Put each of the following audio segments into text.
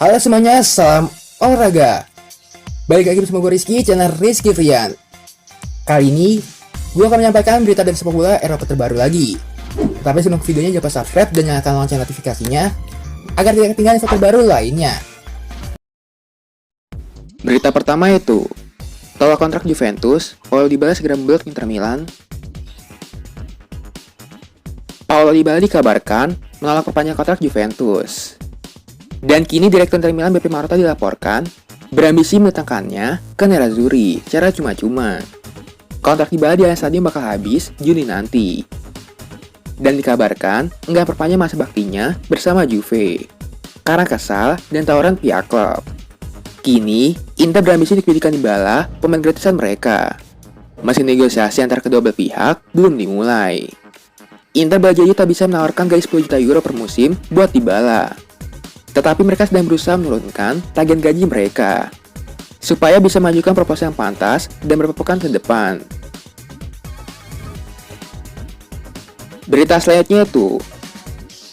Halo semuanya, salam olahraga. Balik lagi bersama gue Rizky, channel Rizky Frian. Kali ini, gue akan menyampaikan berita dari sepak bola Eropa terbaru lagi. Tapi sebelum videonya, jangan lupa subscribe dan nyalakan lonceng notifikasinya agar tidak ketinggalan info terbaru lainnya. Berita pertama itu, tolak kontrak Juventus, Paulo Dybala segera membelot Inter Milan. Paulo Dybala dikabarkan menolak perpanjangan kontrak Juventus. Dan kini Direktur Inter Milan BP Marotta dilaporkan berambisi mendatangkannya ke Nerazzurri secara cuma-cuma. Kontrak Dybala di Allianz Stadium bakal habis Juni nanti. Dan dikabarkan enggan perpanjang masa baktinya bersama Juve karena kesal dan tawaran pihak klub. Kini, Inter berambisi untuk menjadikan Dybala pemain gratisan mereka. Meski negosiasi antar kedua belah pihak belum dimulai. Inter berjanji tak bisa menawarkan gaji 10 juta euro per musim buat Dybala. Tetapi mereka sedang berusaha menurunkan tagihan gaji mereka supaya bisa mengajukan proposal yang pantas dan beberapa pekan ke depan. Berita selanjutnya itu,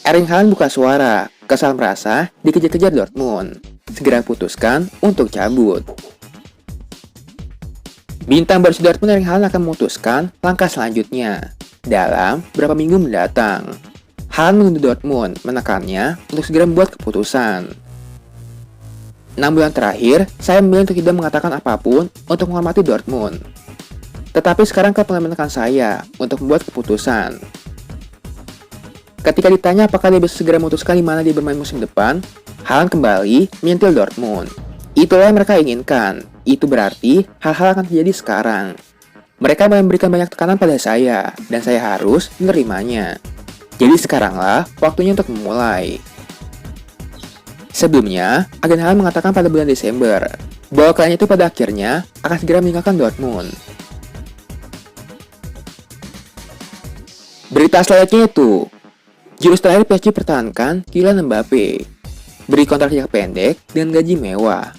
Erling Haaland buka suara, kesal merasa dikejar-kejar Dortmund, segera putuskan untuk cabut. Bintang Borussia Dortmund Erling Haaland akan memutuskan langkah selanjutnya dalam beberapa minggu mendatang. Haaland menuntut Dortmund menekannya untuk segera membuat keputusan. 6 bulan terakhir, saya memilih untuk tidak mengatakan apapun untuk menghormati Dortmund. Tetapi sekarang klub mulai menekan saya untuk membuat keputusan. Ketika ditanya apakah dia bisa segera memutuskan di mana dia bermain musim depan, Haaland kembali menyentil Dortmund. Itulah yang mereka inginkan. Itu berarti hal-hal akan terjadi sekarang. Mereka memberikan banyak tekanan pada saya, dan saya harus menerimanya. Jadi sekaranglah waktunya untuk memulai. Sebelumnya, agen Haaland mengatakan pada bulan Desember bahwa kliennya itu pada akhirnya akan segera meninggalkan Dortmund. Berita selanjutnya itu, jurus terakhir PSG pertahankan Kylian Mbappe, beri kontrak jangka pendek dengan gaji mewah.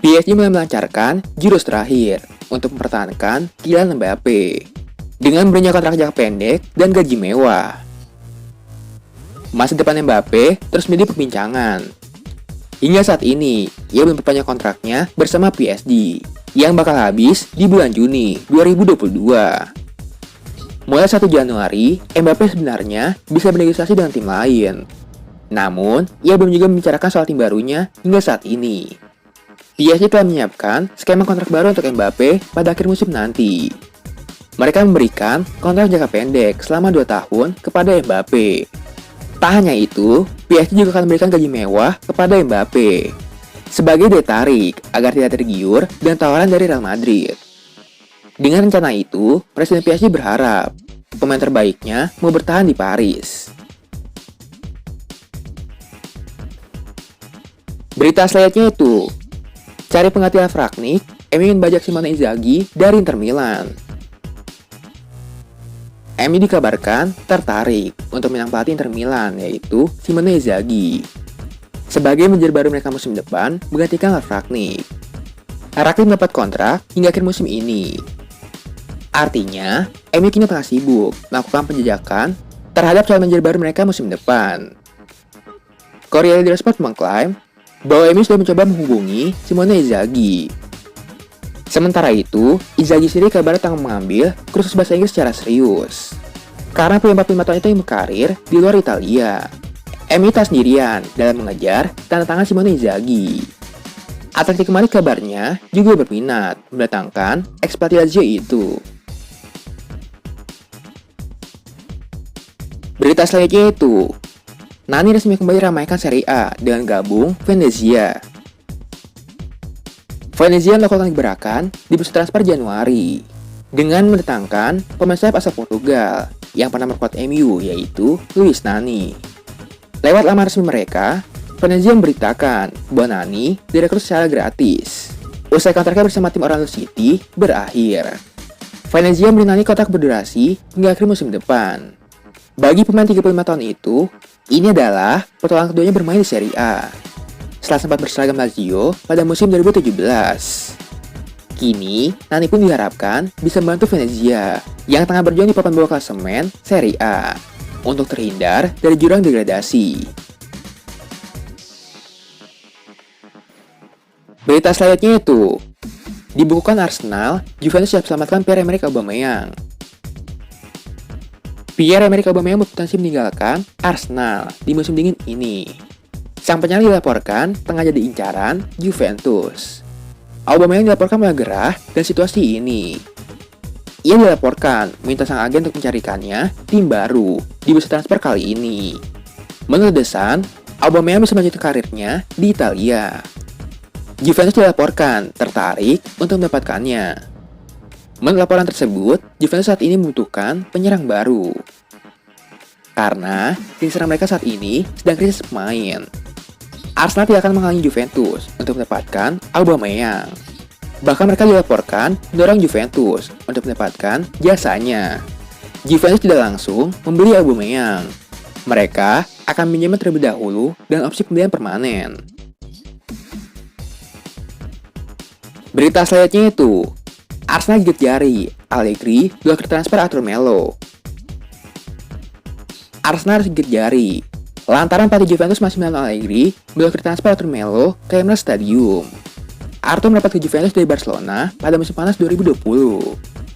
PSG mulai melancarkan jurus terakhir untuk mempertahankan Kylian Mbappe dengan berinya kontrak jangka pendek dan gaji mewah. Masa depan Mbappe terus menjadi perbincangan. Hingga saat ini, ia belum perpanjang kontraknya bersama PSG yang bakal habis di bulan Juni 2022. Mulai 1 Januari, Mbappe sebenarnya bisa bernegosiasi dengan tim lain. Namun, ia belum juga membicarakan soal tim barunya hingga saat ini. PSG telah menyiapkan skema kontrak baru untuk Mbappe pada akhir musim nanti. Mereka memberikan kontrak jangka pendek selama 2 tahun kepada Mbappe. Tak hanya itu, PSG juga akan memberikan gaji mewah kepada Mbappe sebagai daya tarik agar tidak tergiur dan tawaran dari Real Madrid. Dengan rencana itu, Presiden PSG berharap pemain terbaiknya mau bertahan di Paris. Berita selanjutnya itu, cari pengganti Rangnick, ingin bajak Simone Inzaghi dari Inter Milan. MU dikabarkan tertarik untuk menang pelatih Inter Milan, yaitu Simone Inzaghi, sebagai manajer baru mereka musim depan menggantikan Rangnick. Rangnick mendapat kontrak hingga akhir musim ini. Artinya, MU kini tengah sibuk melakukan penjajakan terhadap calon manajer baru mereka musim depan. Corriere dello Sport mengklaim bahwa MU sudah mencoba menghubungi Simone Inzaghi. Sementara itu, Inzaghi sendiri kabarnya tengah mengambil kursus bahasa Inggris secara serius. Karena punya 45 tahun itu yang berkarir di luar Italia. MU tak sendirian dalam mengejar tanda tangan Simone Inzaghi. Atletico Madrid kabarnya juga berminat mendatangkan ex-pelatih Lazio itu. Berita selanjutnya itu, Nani resmi kembali ramaikan Serie A dengan gabung Venezia. Venezia melakukan gebrakan di bursa transfer Januari dengan mendatangkan pemain sayap asal Portugal yang pernah memperkuat MU, yaitu Luis Nani. Lewat laman resmi mereka, Venezia memberitakan bahwa Nani direkrut secara gratis usai kontraknya bersama tim Orlando City berakhir. Venezia memberi Nani kontrak berdurasi hingga akhir musim depan. Bagi pemain 35 tahun itu, ini adalah petualangan keduanya bermain di Serie A setelah sempat berseragam Lazio pada musim 2017. Kini, Nani pun diharapkan bisa membantu Venezia yang tengah berjuang di papan bawah klasemen Serie A untuk terhindar dari jurang degradasi. Berita selanjutnya itu, dibukukan Arsenal, Juventus siap selamatkan Pierre-Emerick Aubameyang. Pierre-Emerick Aubameyang berpotensi meninggalkan Arsenal di musim dingin ini. Sang penyerang dilaporkan tengah jadi incaran Juventus. Aubameyang dilaporkan mulai gerah dan situasi ini. Ia dilaporkan minta sang agen untuk mencarikannya tim baru di bursa transfer kali ini. Menurut The Sun, Aubameyang bisa melanjutkan karirnya di Italia. Juventus dilaporkan tertarik untuk mendapatkannya. Menurut laporan tersebut, Juventus saat ini membutuhkan penyerang baru. Karena tim serang mereka saat ini sedang krisis pemain. Arsenal tidak akan menghalangi Juventus untuk mendapatkan Aubameyang. Bahkan mereka dilaporkan mendorong Juventus untuk mendapatkan jasanya. Juventus tidak langsung membeli Aubameyang. Mereka akan meminjamnya terlebih dahulu dengan opsi pembelian permanen. Berita selanjutnya itu, Arsenal gigit jari, Allegri blokir transfer Arthur Melo. Arsenal harus gigit jari, lantaran pelatih Juventus masih Milan Allegri blokir transfer Arthur Melo ke Emirates Stadium. Arthur merapat ke Juventus dari Barcelona pada musim panas 2020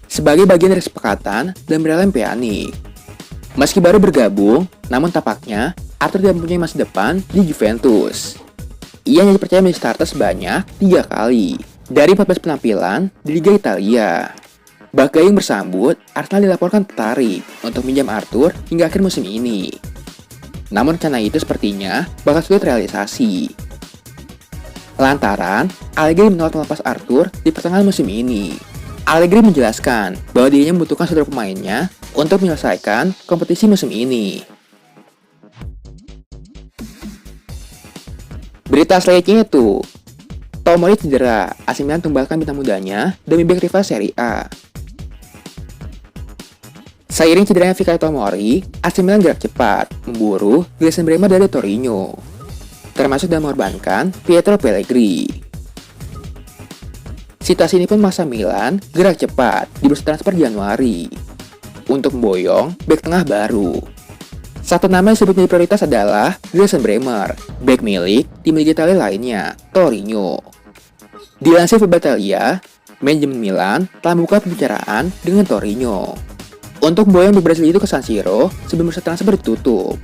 sebagai bagian dari kesepakatan dan berelem Pjanic. Meski baru bergabung, namun tampaknya Arthur tidak mempunyai masa depan di Juventus. Ia hanya dipercaya menjadi starter sebanyak 3 kali dari 14 penampilan di Liga Italia. Bagayung bersambut, Arsenal dilaporkan tertarik untuk minjam Arthur hingga akhir musim ini. Namun rencana itu sepertinya bakal sulit realisasi. Lantaran, Allegri menolak melepas Arthur di pertengahan musim ini. Allegri menjelaskan bahwa dirinya membutuhkan saudara pemainnya untuk menyelesaikan kompetisi musim ini. Berita selanjutnya itu, Tomori cedera, AC Milan tumbalkan bintang mudanya demi bek rival Serie A. Seiring cederanya Fikayo Tomori, AC Milan gerak cepat memburu Gleison Bremer dari Torino, termasuk dalam mengorbankan Pietro Pellegrini. Situasi ini pun memaksa Milan gerak cepat di bursa transfer Januari untuk memboyong bek tengah baru. Satu nama yang disebut menjadi prioritas adalah Gleison Bremer, bek milik tim Liga Italia lainnya, Torino. Dilansir Football Italia, manajemen Milan telah membuka pembicaraan dengan Torino untuk memboyong bek Brasil itu ke San Siro sebelum bursa transfer ditutup.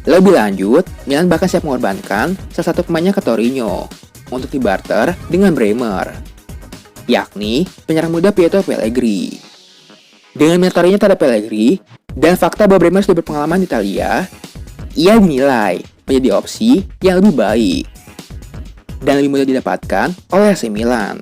Lebih lanjut, Milan bahkan siap mengorbankan salah satu pemainnya ke Torino untuk dibarter dengan Bremer, yakni penyerang muda Pietro Pellegrini. Dengan mentorinya terhadap Pellegrini dan fakta bahwa Bremer sudah berpengalaman di Italia, ia dinilai menjadi opsi yang lebih baik dan lebih mudah didapatkan oleh AC Milan.